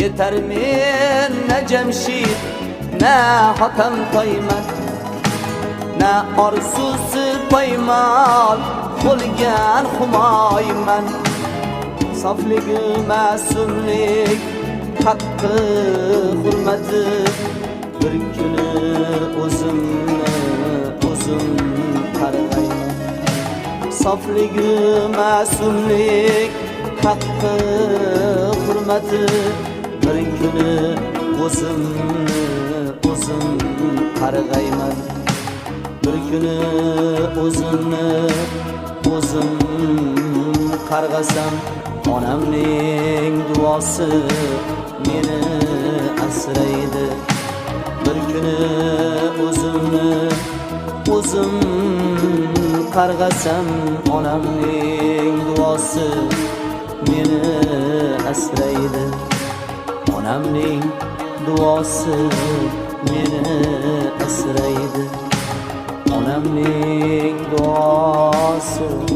yeter men ne Cemşit ne Hatem Toyman ne arzusi paymal bo'lgan Humoyman sofligi mas'ullik haqqi hurmati bir kuni o'zim qarg'ayman sofligi mas'ullik haqqi hurmati bir kuni o'zim qarg'ayman bir kuni o'zim qarg'asam onamning duosi meni asraydi bir kuni o'zim qarg'asam onamning duosi meni asraydi onamning duosi meni asraydi onamning duosi